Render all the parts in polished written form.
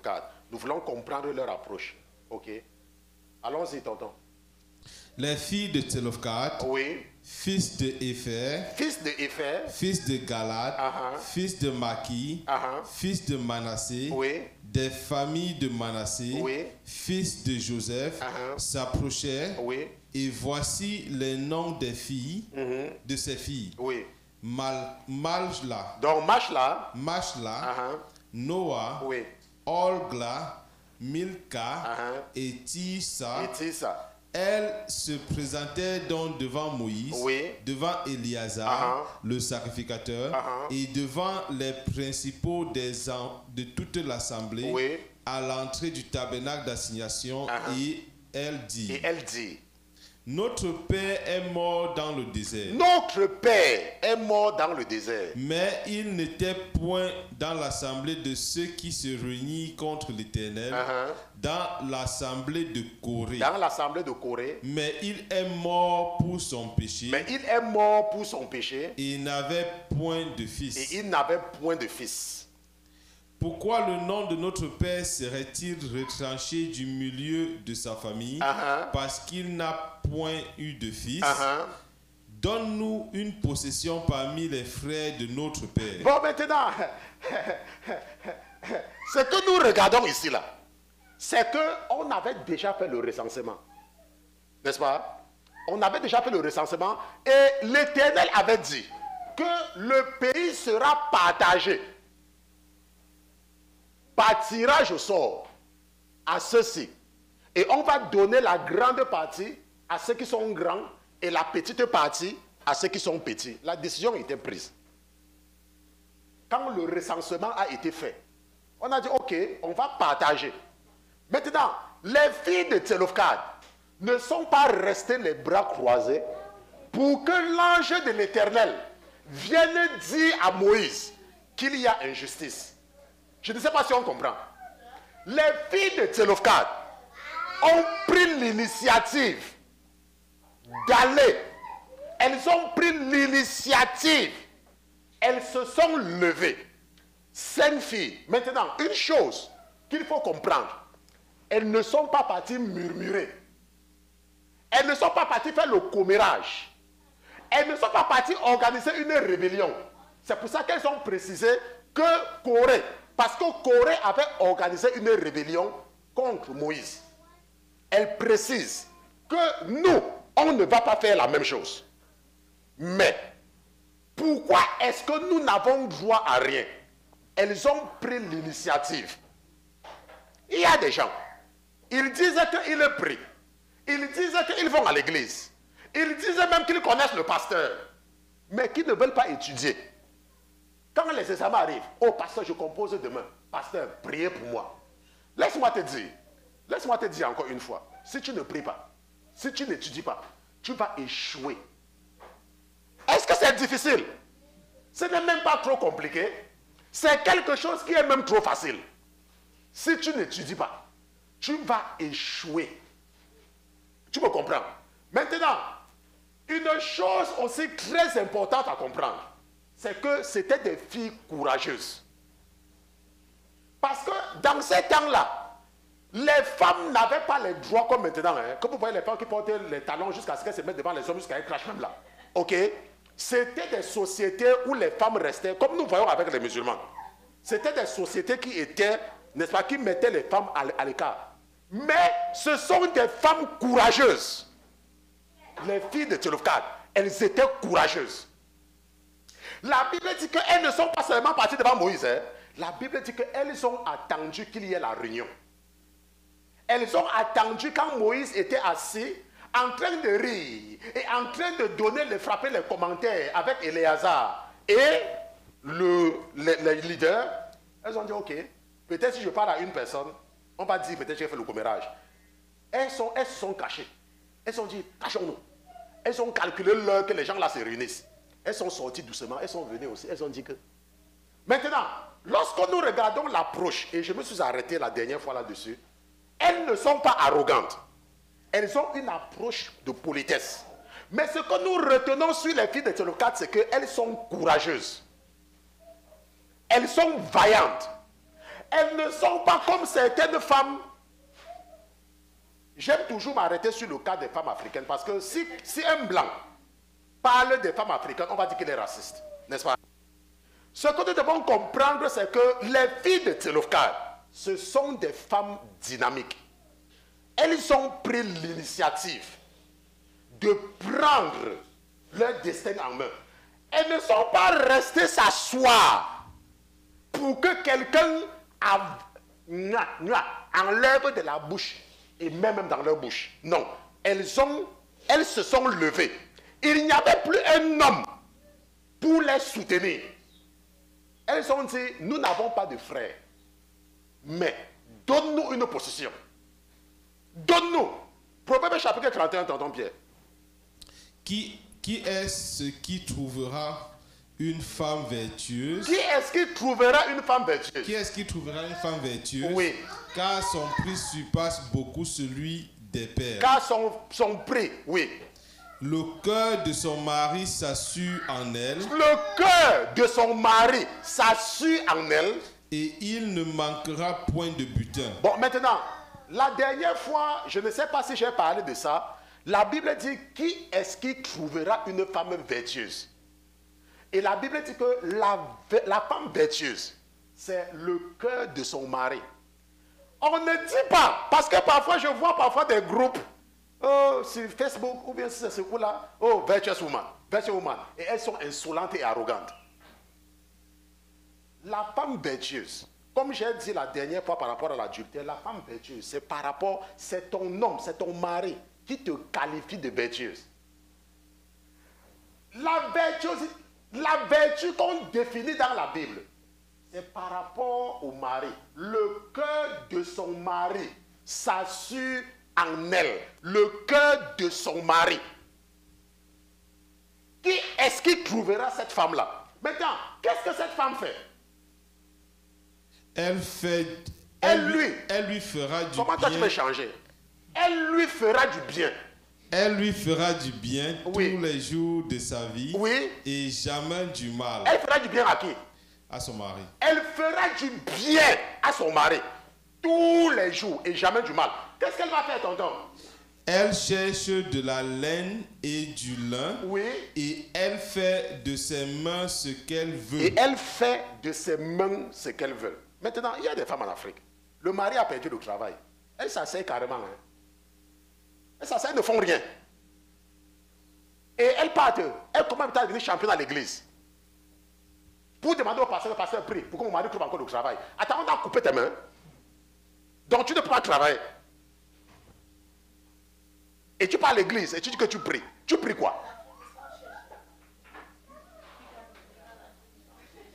Tselofkhad. Nous voulons comprendre leur approche. Ok? Allons-y, tonton. Les filles de Tselofkhad, Oui. fils de Épher, Fils de Épher. fils de Galad, Uh-huh. fils de Maki, Uh-huh. fils de Manassé, Oui. des familles de Manassé, Oui. fils de Joseph, Uh-huh. s'approchèrent, Oui. et voici les noms des filles, Mhm. de ces filles. Oui. Majla, Donc, Machla. Machla, Uh-huh. Noah, Oui. Olgla, Milka Uh-huh. et Tissa. Et ça. Elles se présentaient donc devant Moïse, Oui. devant Éliasar, Uh-huh. le sacrificateur, Uh-huh. et devant les principaux de toute l'assemblée, Oui. à l'entrée du tabernacle d'assignation. Uh-huh. Et elle dit, Et elle dit, notre père est mort dans le désert, notre père est mort dans le désert. mais il n'était point dans l'assemblée de ceux qui se réunissent contre l'Éternel, Uh-huh. dans l'assemblée de Corée. Dans l'assemblée de Corée. Mais il est mort pour son péché. Mais il est mort pour son péché. Et il n'avait point de fils. Et il n'avait point de fils. Pourquoi le nom de notre père serait-il retranché du milieu de sa famille? Uh-huh. Parce qu'il n'a point eu de fils. Uh-huh. Donne-nous une possession parmi les frères de notre père. Bon, maintenant, ce que nous regardons ici, là, c'est qu'on avait déjà fait le recensement. N'est-ce pas? On avait déjà fait le recensement et l'Éternel avait dit que le pays sera partagé par tirage au sort à ceux-ci. Et on va donner la grande partie à ceux qui sont grands et la petite partie à ceux qui sont petits. La décision était prise. Quand le recensement a été fait, on a dit, ok, on va partager. Maintenant, les filles de Tselofkhad ne sont pas restées les bras croisés pour que l'ange de l'Éternel vienne dire à Moïse qu'il y a injustice. Je ne sais pas si on comprend. Les filles de Tselofkhad ont pris l'initiative d'aller. Elles ont pris l'initiative. Elles se sont levées. 5 filles. Maintenant, une chose qu'il faut comprendre. Elles ne sont pas parties murmurer. Elles ne sont pas parties faire le commérage. Elles ne sont pas parties organiser une rébellion. C'est pour ça qu'elles ont précisé que Corée, parce que Corée avait organisé une rébellion contre Moïse. Elles précisent que nous, on ne va pas faire la même chose. Mais, pourquoi est-ce que nous n'avons droit à rien? Elles ont pris l'initiative. Il y a des gens, ils disaient qu'ils prient. Ils disaient qu'ils vont à l'église. Ils disaient même qu'ils connaissent le pasteur. Mais qui ne veulent pas étudier. Quand les examens arrivent, oh pasteur, je compose demain. Pasteur, priez pour moi. Laisse-moi te dire encore une fois. Si tu ne pries pas, si tu n'étudies pas, tu vas échouer. Est-ce que c'est difficile? Ce n'est même pas trop compliqué. C'est quelque chose qui est même trop facile. Si tu n'étudies pas, tu vas échouer. Tu me comprends? Maintenant, une chose aussi très importante à comprendre, c'est que c'était des filles courageuses. Parce que dans ces temps-là, les femmes n'avaient pas les droits comme maintenant. Hein. Comme vous voyez les femmes qui portent les talons jusqu'à ce qu'elles se mettent devant les hommes, jusqu'à qu'elles crachent même là. Ok? C'était des sociétés où les femmes restaient, comme nous voyons avec les musulmans. C'était des sociétés qui étaient, n'est-ce pas, qui mettaient les femmes à l'écart. Mais ce sont des femmes courageuses. Les filles de Tselofkhad, elles étaient courageuses. La Bible dit qu'elles ne sont pas seulement parties devant Moïse. Hein. La Bible dit qu'elles ont attendu qu'il y ait la réunion. Elles ont attendu quand Moïse était assis, en train de rire, et en train de donner, de frapper les commentaires avec Éléazar et les leaders. Elles ont dit, ok, peut-être si je parle à une personne, on va dire peut-être que j'ai fait le commérage. Elles se sont cachées. Elles ont dit, cachons-nous. Elles ont calculé l'heure que les gens là se réunissent. Elles sont sorties doucement, elles sont venues aussi. Elles ont dit que... Maintenant, lorsque nous regardons l'approche, et je me suis arrêté la dernière fois là-dessus, elles ne sont pas arrogantes. Elles ont une approche de politesse. Mais ce que nous retenons sur les filles de Tselofkhad, c'est qu'elles sont courageuses. Elles sont vaillantes. Elles ne sont pas comme certaines femmes. J'aime toujours m'arrêter sur le cas des femmes africaines parce que si un blanc parle des femmes africaines, on va dire qu'il est raciste, n'est-ce pas? Ce que nous devons comprendre, c'est que les filles de Tselofkad, ce sont des femmes dynamiques. Elles ont pris l'initiative de prendre leur destin en main. Elles ne sont pas restées s'asseoir pour que quelqu'un enlève de la bouche et même dans leur bouche. Non, elles se sont levées. Il n'y avait plus un homme pour les soutenir. Elles ont dit, nous n'avons pas de frères, mais donne-nous une position. Donne-nous. Proverbe chapitre 31, tonton Pierre. Qui est-ce qui trouvera une femme vertueuse? Qui est-ce qui trouvera une femme vertueuse? Qui est-ce qui trouvera une femme vertueuse? Oui. Car son prix surpasse beaucoup celui des pères. Car son prix, oui. Le cœur de son mari s'assure en elle. Le cœur de son mari s'assure en elle. Et il ne manquera point de butin. Bon, maintenant, la dernière fois, je ne sais pas si j'ai parlé de ça. La Bible dit, qui est-ce qui trouvera une femme vertueuse? Et la Bible dit que la femme vertueuse, c'est le cœur de son mari. On ne dit pas, parce que parfois, je vois parfois des groupes sur Facebook, ou bien sur ce coup-là, oh, virtuous woman, et elles sont insolentes et arrogantes. La femme vertueuse, comme j'ai dit la dernière fois par rapport à l'adultère, la femme vertueuse, c'est par rapport, c'est ton homme, c'est ton mari qui te qualifie de vertueuse. La vertu qu'on définit dans la Bible, c'est par rapport au mari. Le cœur de son mari s'assure en elle. Le cœur de son mari. Qui est-ce qui trouvera cette femme-là? Maintenant, qu'est-ce que cette femme fait? Elle lui fera du bien. Comment toi tu peux changer? Elle lui fera du bien. Elle lui fera du bien Oui. tous les jours de sa vie. Oui. Et jamais du mal. Elle fera du bien à qui? À son mari. Elle fera du bien à son mari tous les jours et jamais du mal. Qu'est-ce qu'elle va faire, tonton? Elle cherche de la laine et du lin. Oui. Et elle fait de ses mains ce qu'elle veut. Et elle fait de ses mains ce qu'elle veut. Maintenant, il y a des femmes en Afrique. Le mari a perdu le travail. Elles s'asseyent carrément. Hein. Elles s'asseyent, elles ne font rien. Et elles partent. Elles commencent à devenir championnes à l'église. Pour demander au pasteur, le pasteur prie pour que mon mari trouve encore le travail. Attends, on a coupé tes mains. Donc tu ne peux pas travailler. Et tu pars à l'église et tu dis que tu pries. Tu pries quoi?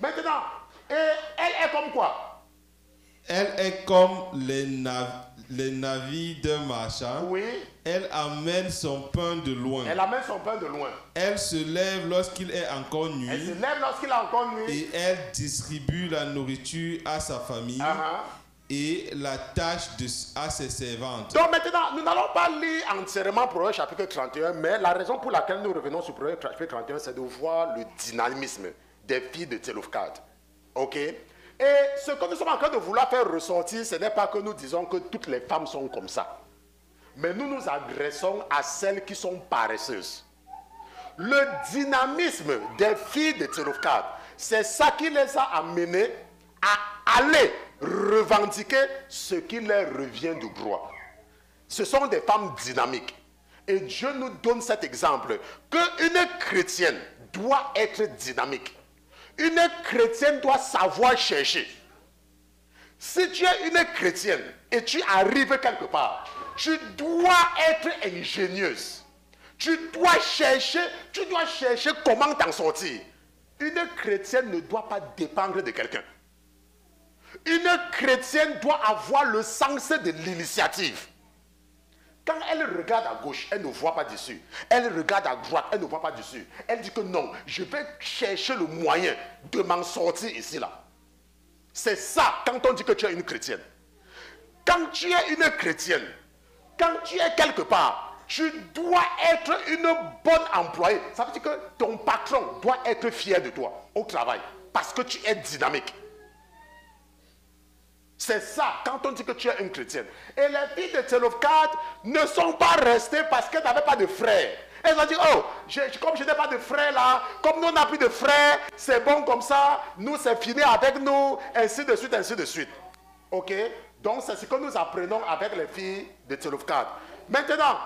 Maintenant, et elle est comme quoi? Elle est comme les navires d'un marchand. Oui. Elle amène son pain de loin. Elle amène son pain de loin. Elle se lève lorsqu'il est encore nuit. Elle se lève lorsqu'il est encore nuit. Et elle distribue la nourriture à sa famille. Et la tâche à ses servantes. Donc maintenant, nous n'allons pas lire entièrement Proverbe chapitre 31, mais la raison pour laquelle nous revenons sur Proverbe chapitre 31, c'est de voir le dynamisme des filles de Tselofkad. Ok? Et ce que nous sommes en train de vouloir faire ressortir, ce n'est pas que nous disons que toutes les femmes sont comme ça. Mais nous nous adressons à celles qui sont paresseuses. Le dynamisme des filles de Tselofkad, c'est ça qui les a amenées à aller revendiquer ce qui leur revient de droit. Ce sont des femmes dynamiques. Et Dieu nous donne cet exemple qu'une chrétienne doit être dynamique. Une chrétienne doit savoir chercher. Si tu es une chrétienne et tu arrives quelque part, tu dois être ingénieuse. Tu dois chercher comment t'en sortir. Une chrétienne ne doit pas dépendre de quelqu'un. Une chrétienne doit avoir le sens de l'initiative. Quand elle regarde à gauche, elle ne voit pas dessus. Elle regarde à droite, elle ne voit pas dessus. Elle dit que non, je vais chercher le moyen de m'en sortir ici, là. C'est ça quand on dit que tu es une chrétienne. Quand tu es une chrétienne, quand tu es quelque part, tu dois être une bonne employée. Ça veut dire que ton patron doit être fier de toi au travail parce que tu es dynamique. C'est ça, quand on dit que tu es une chrétienne. Et les filles de Tselofkhad ne sont pas restées parce qu'elles n'avaient pas de frères. Elles ont dit, oh, comme je n'ai pas de frères là, comme nous on n'a plus de frères, c'est bon comme ça, nous c'est fini avec nous, ainsi de suite, ainsi de suite. Ok? Donc c'est ce que nous apprenons avec les filles de Tselofkhad. Maintenant,